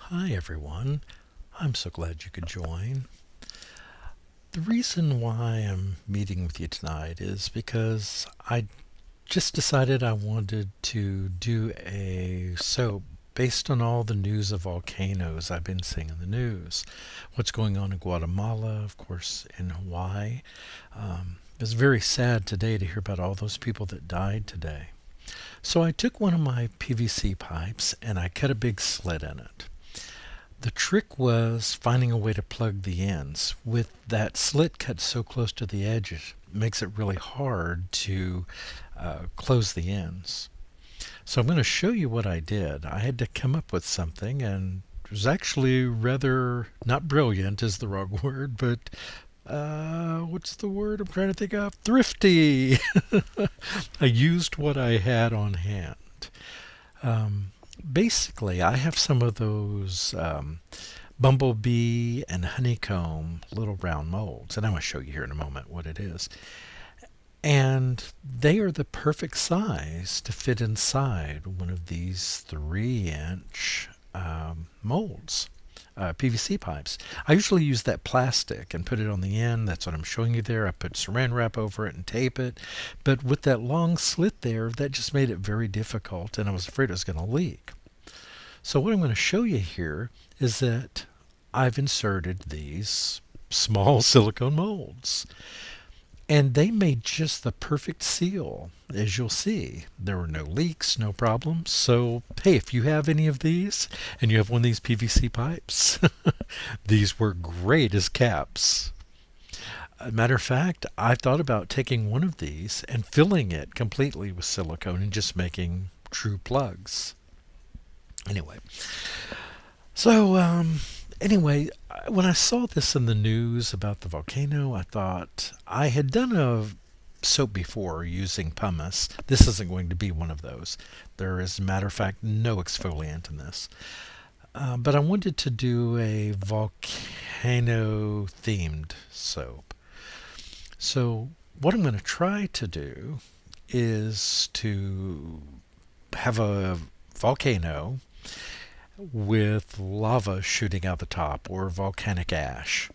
Hi everyone. I'm so glad you could join. The reason why I'm meeting with you tonight is because I just decided I wanted to do a soap based on all the news of volcanoes I've been seeing in the news. What's going on in Guatemala, of course, in Hawaii. It was very sad today to hear about all those people that died today. So I took one of my PVC pipes and I cut a big slit in it. The trick was finding a way to plug the ends. With that slit cut so close to the edge, it makes it really hard to close the ends. So I'm going to show you what I did. I had to come up with something, and it was actually rather not brilliant is the wrong word, but what's the word I'm trying to think of? Thrifty. I used what I had on hand. Um, Basically, I have some of those bumblebee and honeycomb little round molds, and I'm going to show you here in a moment what it is. And they are the perfect size to fit inside one of these 3-inch molds. PVC pipes. I usually use that plastic and put it on the end. That's what I'm showing you there. I put saran wrap over it and tape it. But with that long slit there, that just made it very difficult, and I was afraid it was going to leak. So what I'm going to show you here is that I've inserted these small silicone molds. And they made just the perfect seal, as you'll see. There were no leaks, no problems. So, hey, if you have any of these and you have one of these PVC pipes, these were great as caps. A matter of fact, I thought about taking one of these and filling it completely with silicone and just making true plugs. Anyway, so when I saw this in the news about the volcano, I thought I had done a soap before using pumice. This isn't going to be one of those. There is, a matter of fact, no exfoliant in this. But I wanted to do a volcano themed soap. So, what I'm going to try to do is to have a volcano with lava shooting out the top or volcanic ash.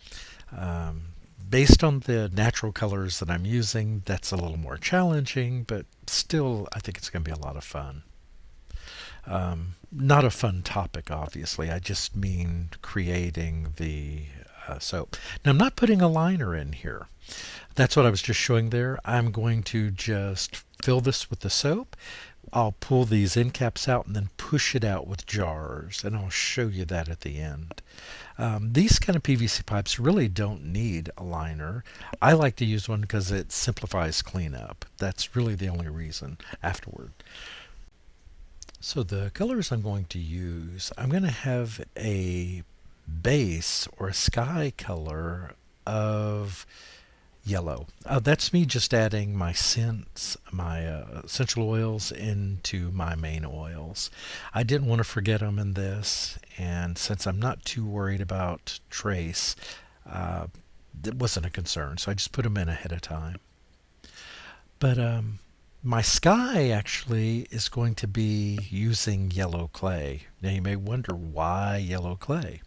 Um, Based on the natural colors that I'm using, that's a little more challenging, but still, I think it's going to be a lot of fun. Not a fun topic, obviously. I just mean creating the soap. Now, I'm not putting a liner in here. That's what I was just showing there. I'm going to just fill this with the soap. I'll pull these end caps out and then push it out with jars, and I'll show you that at the end. These kind of PVC pipes really don't need a liner. I like to use one because it simplifies cleanup. That's really the only reason afterward. So the colors I'm going to use, I'm going to have a base or a sky color of yellow. That's me just adding my scents, my essential oils into my main oils. I didn't want to forget them in this, and since I'm not too worried about trace, uh, it wasn't a concern, so I just put them in ahead of time. But my sky actually is going to be using yellow clay. Now you may wonder why yellow clay.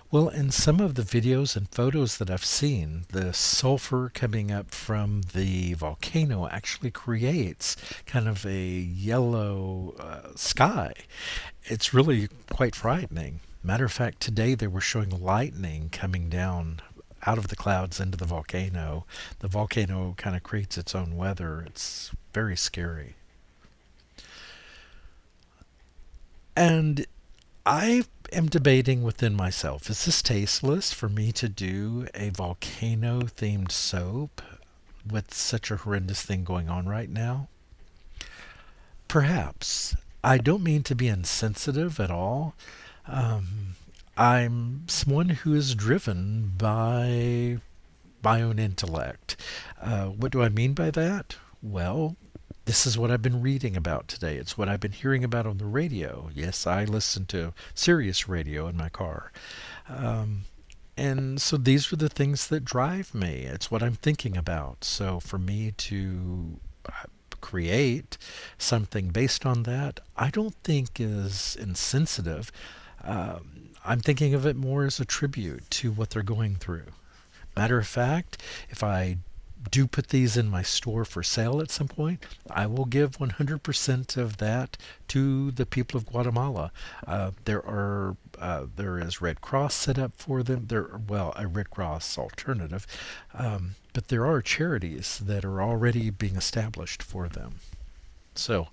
Well, in some of the videos and photos that I've seen, the sulfur coming up from the volcano actually creates kind of a yellow sky. It's really quite frightening. Matter of fact, today they were showing lightning coming down out of the clouds into the volcano. The volcano kind of creates its own weather. It's very scary. And I am debating within myself, is this tasteless for me to do a volcano themed soap with such a horrendous thing going on right now? Perhaps. I don't mean to be insensitive at all. Um, I'm someone who is driven by my own intellect. What do I mean by that? Well, this is what I've been reading about today. It's what I've been hearing about on the radio. Yes, I listen to Sirius radio in my car. Um, and so these are the things that drive me. It's what I'm thinking about. So for me to create something based on that, I don't think is insensitive. I'm thinking of it more as a tribute to what they're going through. Matter of fact, if I do put these in my store for sale at some point, I will give 100% of that to the people of Guatemala. There is Red Cross set up for them. Well, a Red Cross alternative, but there are charities that are already being established for them. So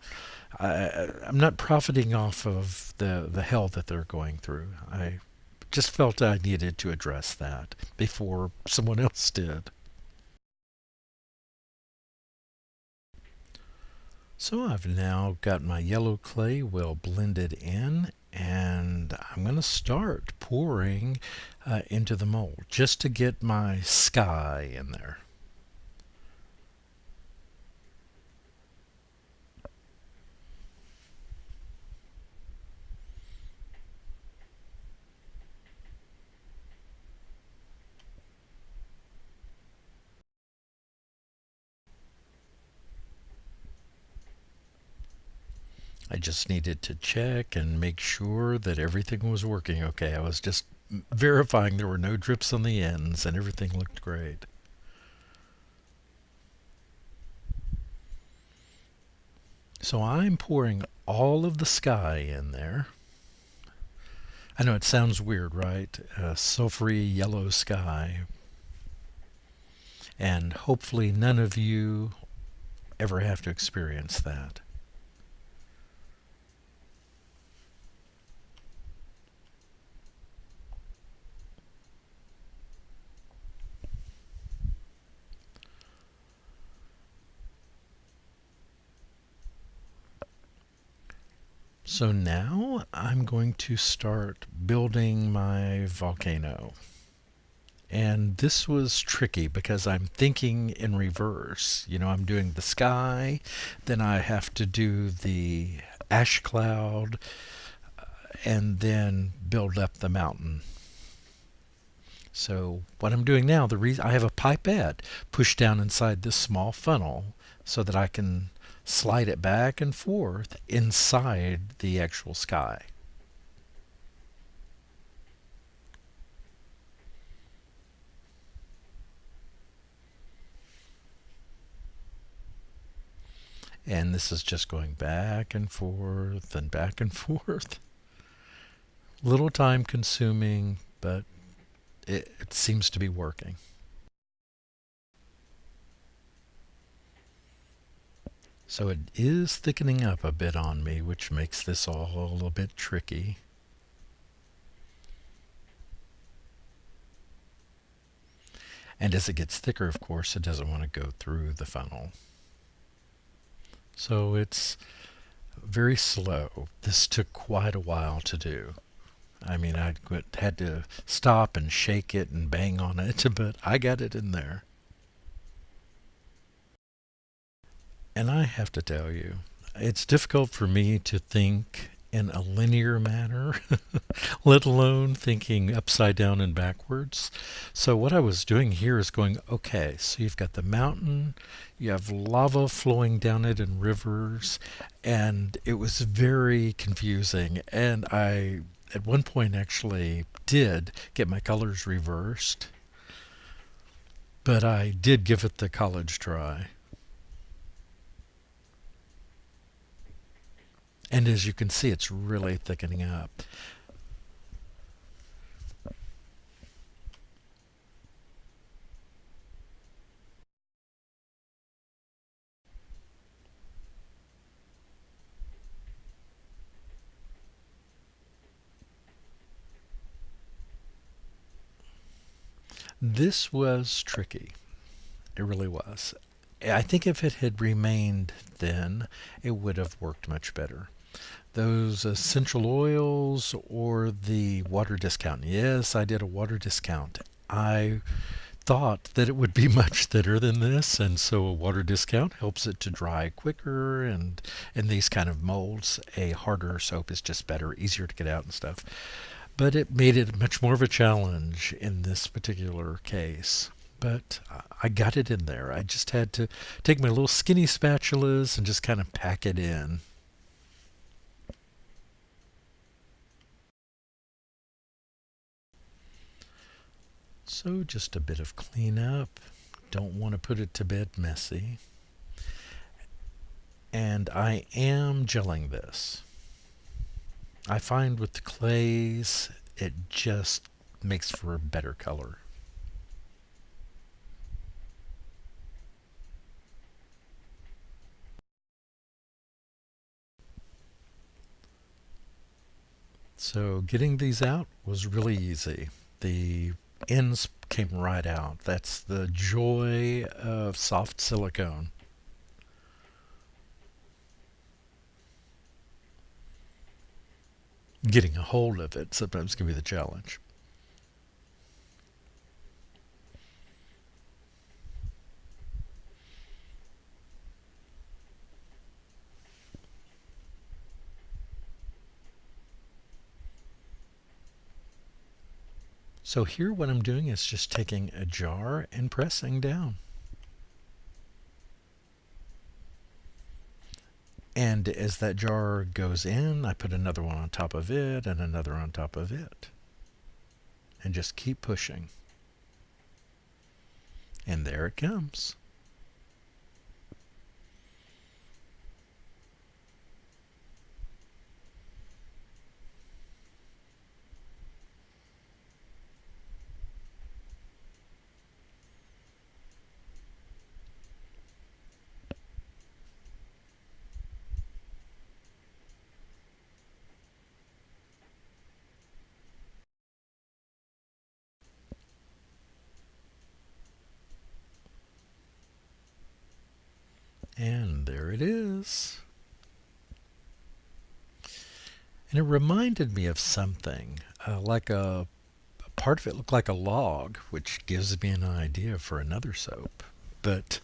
I'm not profiting off of the hell that they're going through. I just felt I needed to address that before someone else did. So I've now got my yellow clay well blended in, and I'm going to start pouring into the mold just to get my sky in there. I just needed to check and make sure that everything was working okay. I was just verifying there were no drips on the ends and everything looked great. So I'm pouring all of the sky in there. I know it sounds weird, right? A sulfury yellow sky. And hopefully none of you ever have to experience that. So now I'm going to start building my volcano. And this was tricky because I'm thinking in reverse. I'm doing the sky, then I have to do the ash cloud, and then build up the mountain. So what I'm doing now, the reason I have a pipette pushed down inside this small funnel so that I can slide it back and forth inside the actual sky. And this is just going back and forth and back and forth. Little time consuming, but it seems to be working. So it is thickening up a bit on me, which makes this all a bit tricky. And as it gets thicker, of course, it doesn't want to go through the funnel. So it's very slow. This took quite a while to do. I mean, I had to stop and shake it and bang on it, but I got it in there. And I have to tell you, it's difficult for me to think in a linear manner, let alone thinking upside down and backwards. So what I was doing here is going, okay, so you've got the mountain, you have lava flowing down it in rivers, and it was very confusing. And I, at one point, actually did get my colors reversed, but I did give it the college try. And as you can see, it's really thickening up. This was tricky. It really was. I think if it had remained thin, it would have worked much better. Those essential oils or the water discount. Yes, I did a water discount. I thought that it would be much thinner than this, and so a water discount helps it to dry quicker, and in these kind of molds, a harder soap is just better, easier to get out and stuff. But it made it much more of a challenge in this particular case. But I got it in there. I just had to take my little skinny spatulas and just kind of pack it in. So just a bit of cleanup. Don't want to put it to bed messy. And I am gelling this. I find with the clays, it just makes for a better color. So getting these out was really easy. The ends came right out. That's the joy of soft silicone. Getting a hold of it sometimes can be the challenge. So here what I'm doing is just taking a jar and pressing down. And as that jar goes in, I put another one on top of it and another on top of it. And just keep pushing. And there it comes. And there it is. And it reminded me of something, like a part of it looked like a log, which gives me an idea for another soap. But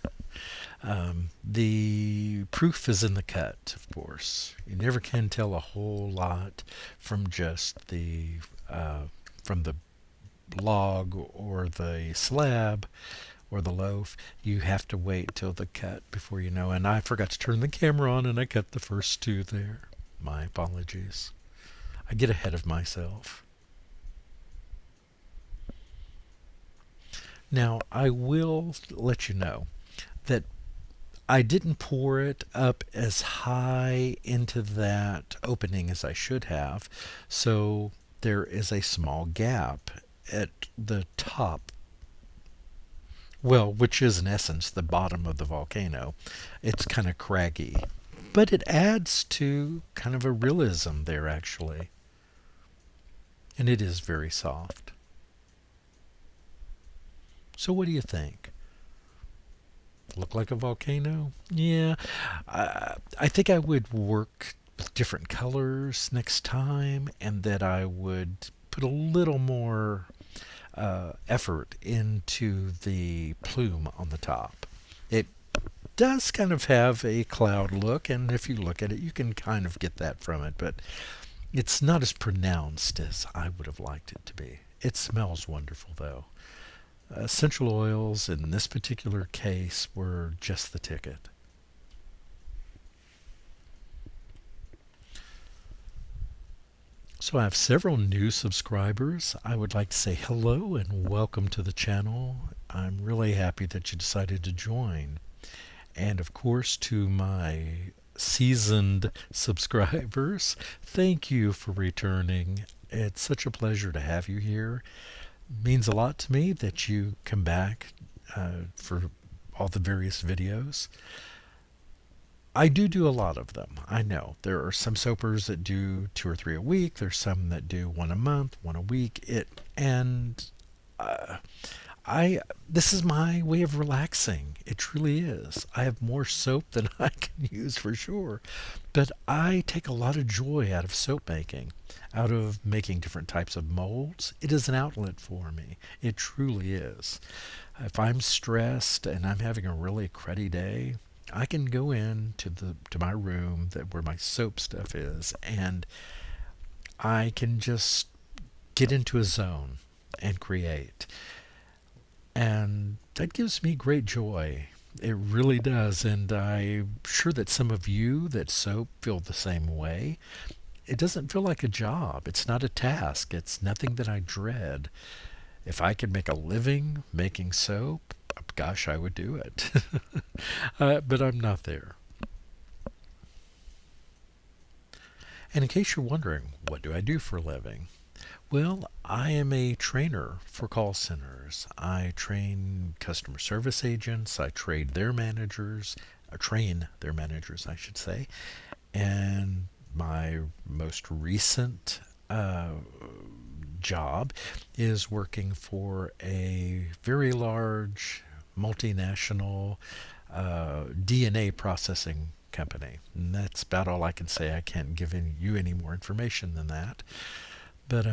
the proof is in the cut, of course. You never can tell a whole lot from just from the log or the slab or the loaf. You have to wait till the cut before you know. And I forgot to turn the camera on and I cut the first two there. My apologies. I get ahead of myself. Now, I will let you know that I didn't pour it up as high into that opening as I should have, so there is a small gap at the top, well, which is in essence the bottom of the volcano. It's kind of craggy, but it adds to kind of a realism there actually, and it is very soft. So what do you think? Look like a volcano? Yeah, I think I would work with different colors next time, and that I would put a little more effort into the plume on the top. It does kind of have a cloud look, and if you look at it, you can kind of get that from it, but it's not as pronounced as I would have liked it to be. It smells wonderful, though. Essential oils in this particular case were just the ticket. So I have several new subscribers. I would like to say hello and welcome to the channel. I'm really happy that you decided to join. And of course, to my seasoned subscribers, thank you for returning. It's such a pleasure to have you here. Means a lot to me that you come back for all the various videos. I do a lot of them. I know there are some soapers that do 2 or 3 a week. There's some that do 1 a month, 1 a week. Uh, I this is my way of relaxing. It truly is. I have more soap than I can use for sure, but I take a lot of joy out of soap making, out of making different types of molds. It is an outlet for me. It truly is. If I'm stressed and I'm having a really cruddy day, I can go in to my room where my soap stuff is, and I can just get into a zone and create. And that gives me great joy. It really does. And I'm sure that some of you that soap feel the same way. It doesn't feel like a job. It's not a task. It's nothing that I dread. If I could make a living making soap, gosh, I would do it. But I'm not there. And in case you're wondering, what do I do for a living? Well, I am a trainer for call centers. I train customer service agents. I train their managers, I should say. And my most recent job is working for a very large multinational DNA processing company. And that's about all I can say. I can't give you any more information than that. But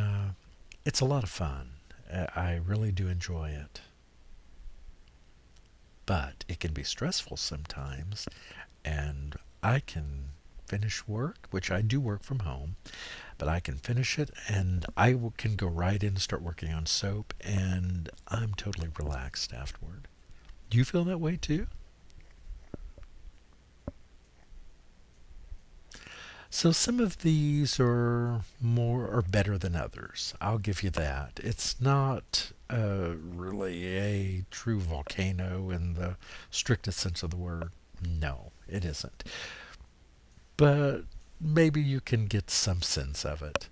it's a lot of fun. I really do enjoy it. But it can be stressful sometimes, and I can finish work, which I do work from home, but I can finish it and can go right in and start working on soap, and I'm totally relaxed afterward. Do you feel that way too? So some of these are more or better than others. I'll give you that. It's not really a true volcano in the strictest sense of the word. No, it isn't. But maybe you can get some sense of it.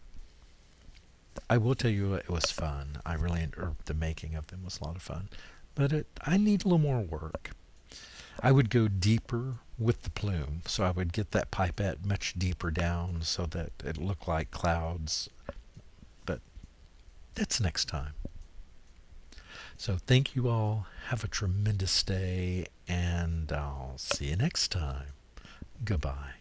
I will tell you it was fun. The making of them was a lot of fun. But I need a little more work. I would go deeper with the plume, so I would get that pipette much deeper down so that it looked like clouds. But that's next time. So thank you all. Have a tremendous day, and I'll see you next time. Goodbye.